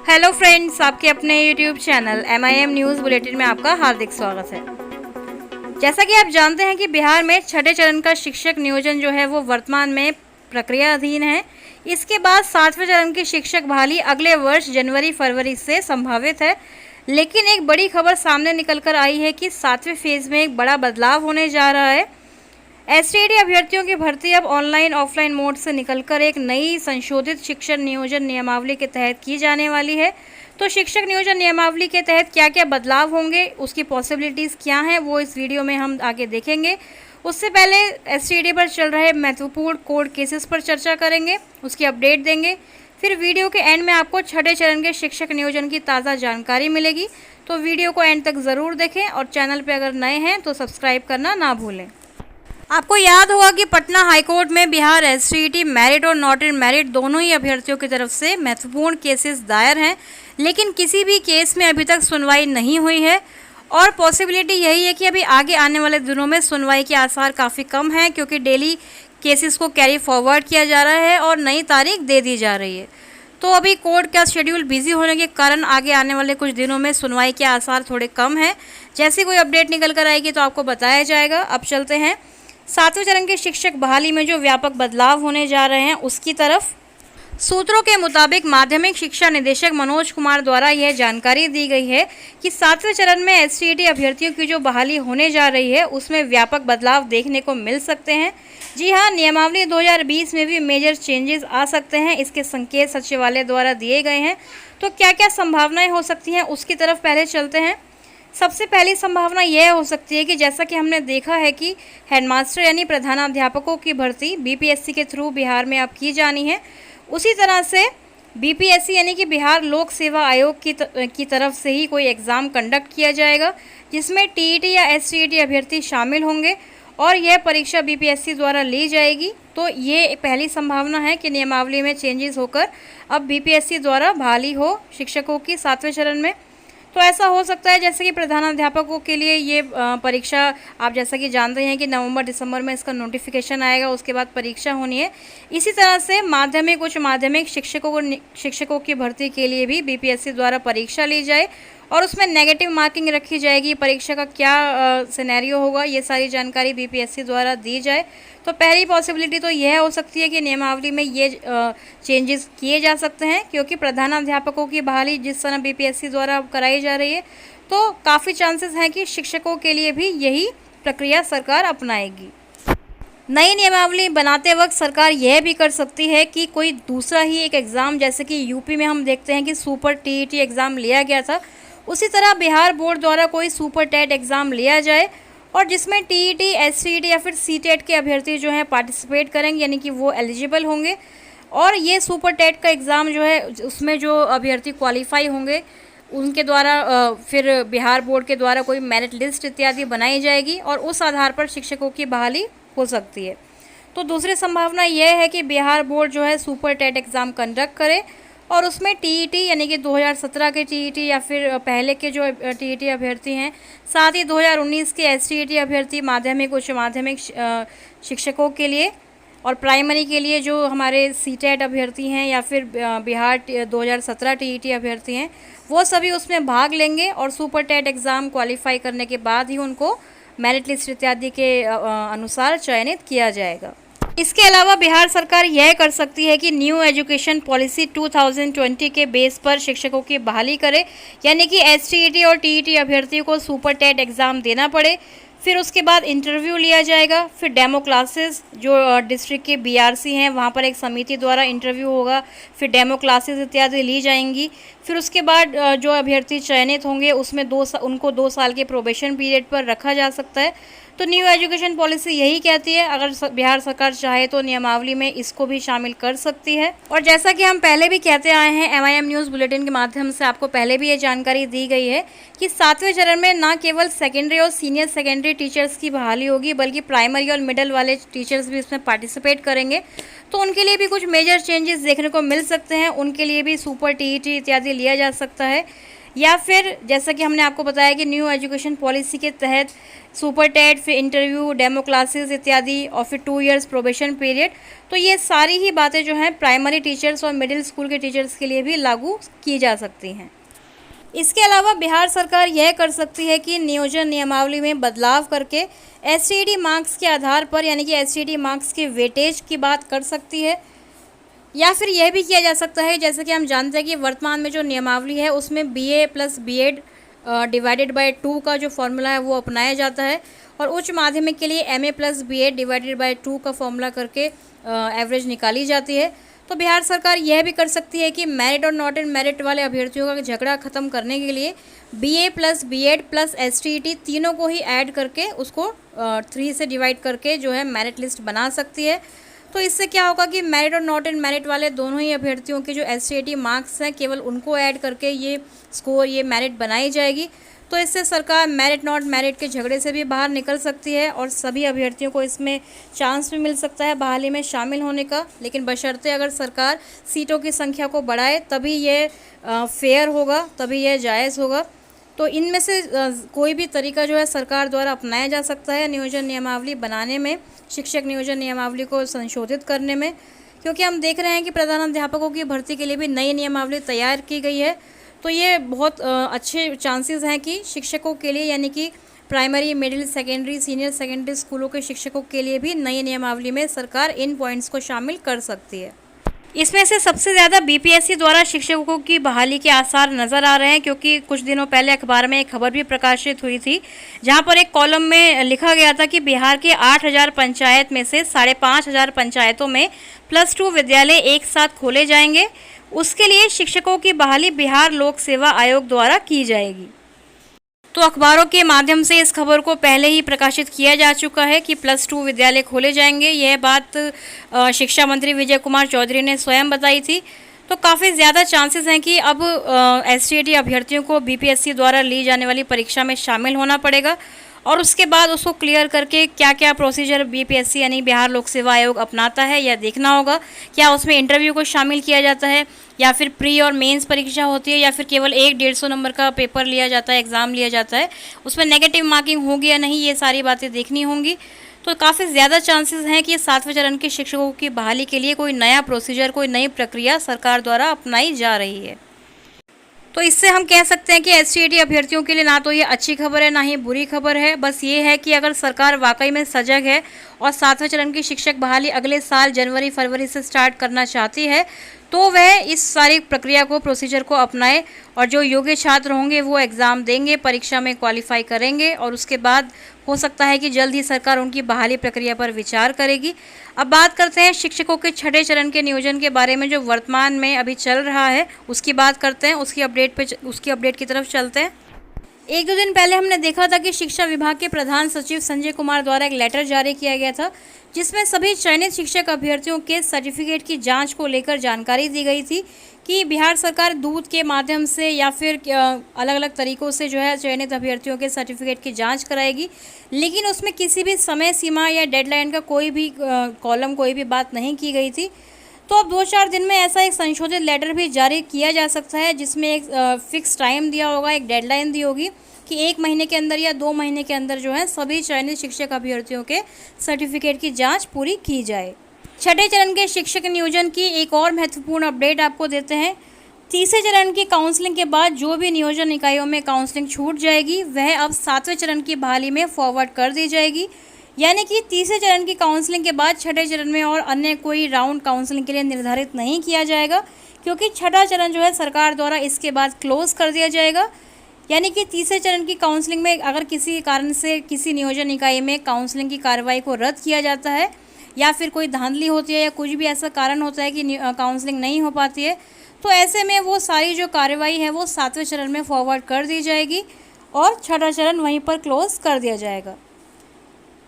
Hello friends, आपके अपने YouTube channel MIM news bulletin में आपका हार्दिक स्वागत है। जैसा कि आप जानते हैं कि बिहार में छठे चरण का शिक्षक नियोजन जो है वो वर्तमान में प्रक्रियाधीन है। इसके बाद 7वें चरण की शिक्षक बहाली अगले वर्ष जनवरी-फरवरी से संभावित है। लेकिन एक बड़ी खबर सामने निकल कर आई है कि 7वें फेज़ में एक बड़ा बदलाव होने जा रहा है। STAT अभ्यर्थियों की भर्ती अब ऑनलाइन ऑफलाइन मोड से निकलकर एक नई संशोधित शिक्षक नियोजन नियमावली के तहत की जाने वाली है। तो शिक्षक नियोजन नियमावली के तहत क्या क्या बदलाव होंगे, उसकी पॉसिबिलिटीज़ क्या हैं, वो इस वीडियो में हम आगे देखेंगे। उससे पहले STAT पर चल रहे महत्वपूर्ण कोर्ट केसेस पर चर्चा करेंगे, उसकी अपडेट देंगे। फिर वीडियो के एंड में आपको छठे चरण के शिक्षक नियोजन की ताज़ा जानकारी मिलेगी। तो वीडियो को एंड तक ज़रूर देखें और चैनल पर अगर नए हैं तो सब्सक्राइब करना ना भूलें। आपको याद होगा कि पटना हाईकोर्ट में बिहार STAT मेरिट और नॉट इन मेरिट दोनों ही अभ्यर्थियों की तरफ से महत्वपूर्ण केसेस दायर हैं, लेकिन किसी भी केस में अभी तक सुनवाई नहीं हुई है और पॉसिबिलिटी यही है कि अभी आगे आने वाले दिनों में सुनवाई के आसार काफ़ी कम हैं, क्योंकि डेली केसेस को कैरी फॉरवर्ड किया जा रहा है और नई तारीख दे दी जा रही है। तो अभी कोर्ट का शेड्यूल बिजी होने के कारण आगे आने वाले कुछ दिनों में सुनवाई के आसार थोड़े कम हैं। जैसे कोई अपडेट निकल कर आएगी तो आपको बताया जाएगा। अब चलते हैं 7वें चरण के शिक्षक बहाली में जो व्यापक बदलाव होने जा रहे हैं उसकी तरफ। सूत्रों के मुताबिक माध्यमिक शिक्षा निदेशक मनोज कुमार द्वारा यह जानकारी दी गई है कि 7वें चरण में STAT अभ्यर्थियों की जो बहाली होने जा रही है उसमें व्यापक बदलाव देखने को मिल सकते हैं। जी हाँ, नियमावली 2020 में भी मेजर चेंजेस आ सकते हैं, इसके संकेत सचिवालय द्वारा दिए गए हैं। तो क्या क्या संभावनाएं हो सकती हैं उसकी तरफ पहले चलते हैं। सबसे पहली संभावना यह हो सकती है कि जैसा कि हमने देखा है कि हेडमास्टर यानी प्रधानाध्यापकों की भर्ती BPSC के थ्रू बिहार में अब की जानी है, उसी तरह से BPSC यानी कि बिहार लोक सेवा आयोग की तरफ से ही कोई एग्ज़ाम कंडक्ट किया जाएगा, जिसमें TET या STAT अभ्यर्थी शामिल होंगे और यह परीक्षा BPSC द्वारा ली जाएगी। तो ये पहली संभावना है कि नियमावली में चेंजेस होकर अब BPSC द्वारा बहाली हो शिक्षकों की 7वें चरण में। तो ऐसा हो सकता है जैसे कि प्रधानाध्यापकों के लिए ये परीक्षा, आप जैसा कि जानते हैं कि नवंबर-दिसंबर में इसका नोटिफिकेशन आएगा, उसके बाद परीक्षा होनी है। इसी तरह से माध्यमिक उच्च माध्यमिक शिक्षकों की भर्ती के लिए भी BPSC द्वारा परीक्षा ली जाए और उसमें नेगेटिव मार्किंग रखी जाएगी। परीक्षा का क्या सिनेरियो होगा, ये सारी जानकारी BPSC द्वारा दी जाए। तो पहली पॉसिबिलिटी तो यह हो सकती है कि नियमावली में ये चेंजेस किए जा सकते हैं, क्योंकि प्रधानाध्यापकों की बहाली जिस तरह BPSC द्वारा कराई जा रही है, तो काफ़ी चांसेस हैं कि शिक्षकों के लिए भी यही प्रक्रिया सरकार अपनाएगी। नई नियमावली बनाते वक्त सरकार यह भी कर सकती है कि कोई दूसरा ही एक एग्ज़ाम, जैसे कि यूपी में हम देखते हैं कि सुपर TET एग्ज़ाम लिया गया था, उसी तरह बिहार बोर्ड द्वारा कोई सुपर टेट एग्ज़ाम लिया जाए और जिसमें TET, STAT या फिर CTET के अभ्यर्थी जो हैं पार्टिसिपेट करेंगे, यानी कि वो एलिजिबल होंगे। और ये सुपर टेट का एग्ज़ाम जो है उसमें जो अभ्यर्थी क्वालिफाई होंगे उनके द्वारा फिर बिहार बोर्ड के द्वारा कोई मेरिट लिस्ट इत्यादि बनाई जाएगी और उस आधार पर शिक्षकों की बहाली हो सकती है। तो दूसरी संभावना यह है कि बिहार बोर्ड जो है सुपर टेट एग्ज़ाम कंडक्ट करे और उसमें TET यानी कि 2017 के TET या फिर पहले के जो TET अभ्यर्थी हैं, साथ ही 2019 के STAT अभ्यर्थी माध्यमिक उच्च माध्यमिक शिक्षकों के लिए और प्राइमरी के लिए जो हमारे CTET अभ्यर्थी हैं या फिर बिहार 2017 TET अभ्यर्थी हैं, वो सभी उसमें भाग लेंगे और सुपर टेट एग्ज़ाम क्वालिफाई करने के बाद ही उनको मेरिट लिस्ट इत्यादि के अनुसार चयनित किया जाएगा। इसके अलावा बिहार सरकार यह कर सकती है कि न्यू एजुकेशन पॉलिसी 2020 के बेस पर शिक्षकों की बहाली करे, यानी कि STAT और TET अभ्यर्थियों को सुपर टेट एग्ज़ाम देना पड़े, फिर उसके बाद इंटरव्यू लिया जाएगा, फिर डेमो क्लासेस जो डिस्ट्रिक्ट के BRC हैं वहाँ पर एक समिति द्वारा इंटरव्यू होगा, फिर डेमो क्लासेस इत्यादि ली जाएंगी। फिर उसके बाद जो अभ्यर्थी चयनित होंगे उसमें उनको 2 साल के प्रोबेशन पीरियड पर रखा जा सकता है। तो न्यू एजुकेशन पॉलिसी यही कहती है, अगर बिहार सरकार चाहे तो नियमावली में इसको भी शामिल कर सकती है। और जैसा कि हम पहले भी कहते आए हैं, MIM न्यूज़ बुलेटिन के माध्यम से आपको पहले भी ये जानकारी दी गई है कि 7वें चरण में न केवल सेकेंडरी और सीनियर सेकेंडरी टीचर्स की बहाली होगी, बल्कि प्राइमरी और मिडिल वाले टीचर्स भी इसमें पार्टिसिपेट करेंगे। तो उनके लिए भी कुछ मेजर चेंजेस देखने को मिल सकते हैं, उनके लिए भी सुपर TET इत्यादि लिया जा सकता है। या फिर जैसा कि हमने आपको बताया कि न्यू एजुकेशन पॉलिसी के तहत सुपर टेट, फिर इंटरव्यू, डेमो क्लासेस इत्यादि, और फिर 2 इयर्स प्रोबेशन पीरियड। तो ये सारी ही बातें जो हैं प्राइमरी टीचर्स और मिडिल स्कूल के टीचर्स के लिए भी लागू की जा सकती हैं। इसके अलावा बिहार सरकार यह कर सकती है कि नियोजन नियमावली में बदलाव करके एसटीईटी मार्क्स के आधार पर, यानी कि एसटीईटी मार्क्स के वेटेज की बात कर सकती है। या फिर यह भी किया जा सकता है, जैसे कि हम जानते हैं कि वर्तमान में जो नियमावली है उसमें BA plus B Ed divided by 2 का जो फॉर्मूला है वो अपनाया जाता है, और उच्च माध्यमिक के लिए MA plus B Ed divided by 2 का फॉर्मूला करके एवरेज निकाली जाती है। तो बिहार सरकार यह भी कर सकती है कि मेरिट और नॉट इन मेरिट वाले अभ्यर्थियों का झगड़ा खत्म करने के लिए BA plus B Ed plus STET तीनों को ही ऐड करके उसको 3 से डिवाइड करके जो है मेरिट लिस्ट बना सकती है। तो इससे क्या होगा कि मेरिट और नॉट इन मेरिट वाले दोनों ही अभ्यर्थियों के जो एसटीईटी मार्क्स हैं केवल उनको ऐड करके ये स्कोर, ये मेरिट बनाई जाएगी। तो इससे सरकार मेरिट नॉट मेरिट के झगड़े से भी बाहर निकल सकती है और सभी अभ्यर्थियों को इसमें चांस भी मिल सकता है बहाली में शामिल होने का, लेकिन बशर्ते अगर सरकार सीटों की संख्या को बढ़ाए तभी ये फेयर होगा, तभी यह जायज़ होगा। तो इनमें से कोई भी तरीका जो है सरकार द्वारा अपनाया जा सकता है नियोजन नियमावली बनाने में, शिक्षक नियोजन नियमावली को संशोधित करने में, क्योंकि हम देख रहे हैं कि प्रधानाध्यापकों की भर्ती के लिए भी नई नियमावली तैयार की गई है। तो ये बहुत अच्छे चांसेस हैं कि शिक्षकों के लिए, यानी कि primary, middle, secondary, senior secondary स्कूलों के शिक्षकों के लिए भी नई नियमावली में सरकार इन पॉइंट्स को शामिल कर सकती है। इसमें से सबसे ज़्यादा बीपीएससी द्वारा शिक्षकों की बहाली के आसार नज़र आ रहे हैं, क्योंकि कुछ दिनों पहले अखबार में एक खबर भी प्रकाशित हुई थी जहां पर एक कॉलम में लिखा गया था कि बिहार के 8,000 पंचायत में से 5,500 पंचायतों में +2 विद्यालय एक साथ खोले जाएंगे। उसके लिए शिक्षकों की बहाली बिहार लोक सेवा आयोग द्वारा की जाएगी। तो अखबारों के माध्यम से इस खबर को पहले ही प्रकाशित किया जा चुका है कि +2 विद्यालय खोले जाएंगे। यह बात शिक्षा मंत्री विजय कुमार चौधरी ने स्वयं बताई थी। तो काफ़ी ज़्यादा चांसेस हैं कि अब एसटीईटी अभ्यर्थियों को बीपीएससी द्वारा ली जाने वाली परीक्षा में शामिल होना पड़ेगा, और उसके बाद उसको क्लियर करके क्या क्या प्रोसीजर बीपीएससी यानी बिहार लोक सेवा आयोग अपनाता है यह देखना होगा। क्या उसमें इंटरव्यू को शामिल किया जाता है, या फिर प्री और मेंस परीक्षा होती है, या फिर केवल 150 नंबर का पेपर लिया जाता है, एग्ज़ाम लिया जाता है, उसमें नेगेटिव मार्किंग होगी या नहीं, ये सारी बातें देखनी होंगी। तो काफ़ी ज़्यादा चांसेस हैं कि 7वें चरण के शिक्षकों की बहाली के लिए कोई नया प्रोसीजर, कोई नई प्रक्रिया सरकार द्वारा अपनाई जा रही है। तो इससे हम कह सकते हैं कि एसटीईटी अभ्यर्थियों के लिए ना तो ये अच्छी खबर है, ना ही बुरी खबर है। बस ये है कि अगर सरकार वाकई में सजग है और 7वें चरण की शिक्षक बहाली अगले साल जनवरी-फरवरी से स्टार्ट करना चाहती है, तो वह इस सारी प्रक्रिया को, प्रोसीजर को अपनाए, और जो योग्य छात्र होंगे वो एग्ज़ाम देंगे, परीक्षा में क्वालिफाई करेंगे, और उसके बाद हो सकता है कि जल्द ही सरकार उनकी बहाली प्रक्रिया पर विचार करेगी। अब बात करते हैं शिक्षकों के 6ठे चरण के नियोजन के बारे में, जो वर्तमान में अभी चल रहा है उसकी बात करते हैं, उसकी अपडेट की तरफ चलते हैं। 1-2 दिन पहले हमने देखा था कि शिक्षा विभाग के प्रधान सचिव संजय कुमार द्वारा एक लेटर जारी किया गया था, जिसमें सभी चयनित शिक्षक अभ्यर्थियों के सर्टिफिकेट की जांच को लेकर जानकारी दी गई थी कि बिहार सरकार दूत के माध्यम से या फिर अलग अलग तरीक़ों से जो है चयनित अभ्यर्थियों के सर्टिफिकेट की जांच कराएगी, लेकिन उसमें किसी भी समय सीमा या डेडलाइन का कोई भी कॉलम, कोई भी बात नहीं की गई थी। तो अब 2-4 दिन में ऐसा एक संशोधित लेटर भी जारी किया जा सकता है, जिसमें एक फिक्स टाइम दिया होगा, एक डेडलाइन दी होगी कि 1 महीने के अंदर या 2 महीने के अंदर जो है सभी चयनित शिक्षक अभ्यर्थियों के सर्टिफिकेट की जांच पूरी की जाए। 6ठे चरण के शिक्षक नियोजन की एक और महत्वपूर्ण अपडेट आपको देते हैं। 3रे चरण की काउंसलिंग के बाद जो भी नियोजन इकाइयों में काउंसलिंग छूट जाएगी, वह अब 7वें चरण की बहाली में फॉरवर्ड कर दी जाएगी। यानी कि 3रे चरण की काउंसलिंग के बाद 6ठे चरण में और अन्य कोई राउंड काउंसलिंग के लिए निर्धारित नहीं किया जाएगा, क्योंकि 6ठा चरण जो है सरकार द्वारा इसके बाद क्लोज कर दिया जाएगा। यानी कि 3रे चरण की काउंसलिंग में अगर किसी कारण से किसी नियोजन इकाई में काउंसलिंग की कार्रवाई को रद्द किया जाता है, या फिर कोई धांधली होती है, या कुछ भी ऐसा कारण होता है कि काउंसलिंग नहीं हो पाती है, तो ऐसे में वो सारी जो कार्रवाई है वो 7वें चरण में फॉरवर्ड कर दी जाएगी और 6ठा चरण वहीं पर क्लोज कर दिया जाएगा।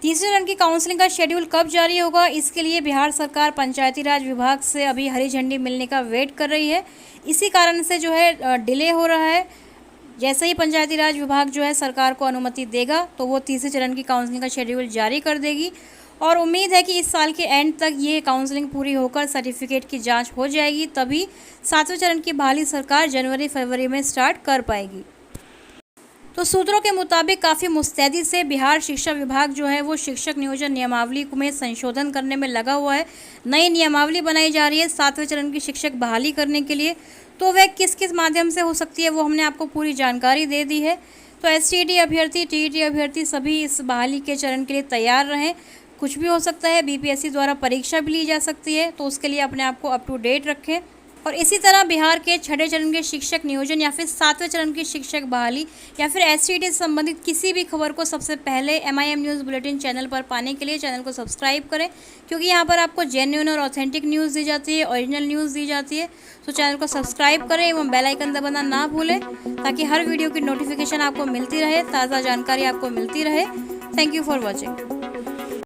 3रे चरण की काउंसलिंग का शेड्यूल कब जारी होगा, इसके लिए बिहार सरकार पंचायती राज विभाग से अभी हरी झंडी मिलने का वेट कर रही है। इसी कारण से जो है डिले हो रहा है। जैसे ही पंचायती राज विभाग जो है सरकार को अनुमति देगा, तो वो 3रे चरण की काउंसलिंग का शेड्यूल जारी कर देगी, और उम्मीद है कि इस साल के एंड तक ये काउंसलिंग पूरी होकर सर्टिफिकेट की जांच हो जाएगी, तभी 7वें चरण की बहाली सरकार जनवरी-फरवरी में स्टार्ट कर पाएगी। तो सूत्रों के मुताबिक काफ़ी मुस्तैदी से बिहार शिक्षा विभाग जो है वो शिक्षक नियोजन नियमावली में संशोधन करने में लगा हुआ है। नई नियमावली बनाई जा रही है 7वें चरण की शिक्षक बहाली करने के लिए। तो वह किस किस माध्यम से हो सकती है वो हमने आपको पूरी जानकारी दे दी है। तो एसटीईटी अभ्यर्थी, टीईटी अभ्यर्थी सभी इस बहाली के चरण के लिए तैयार रहें। कुछ भी हो सकता है, बीपीएससी द्वारा परीक्षा भी ली जा सकती है, तो उसके लिए अपने आप को अप टू डेट रखें। और इसी तरह बिहार के 6ठे चरण के शिक्षक नियोजन या फिर 7वें चरण की शिक्षक बहाली या फिर एसटीईटी से संबंधित किसी भी खबर को सबसे पहले MIM न्यूज़ बुलेटिन चैनल पर पाने के लिए चैनल को सब्सक्राइब करें, क्योंकि यहाँ पर आपको जेन्युइन और ऑथेंटिक न्यूज़ दी जाती है, ओरिजिनल न्यूज़ दी जाती है। तो चैनल को सब्सक्राइब करें एवं बेल आइकन दबाना ना भूलें, ताकि हर वीडियो की नोटिफिकेशन आपको मिलती रहे, ताज़ा जानकारी आपको मिलती रहे। Thank you for watching.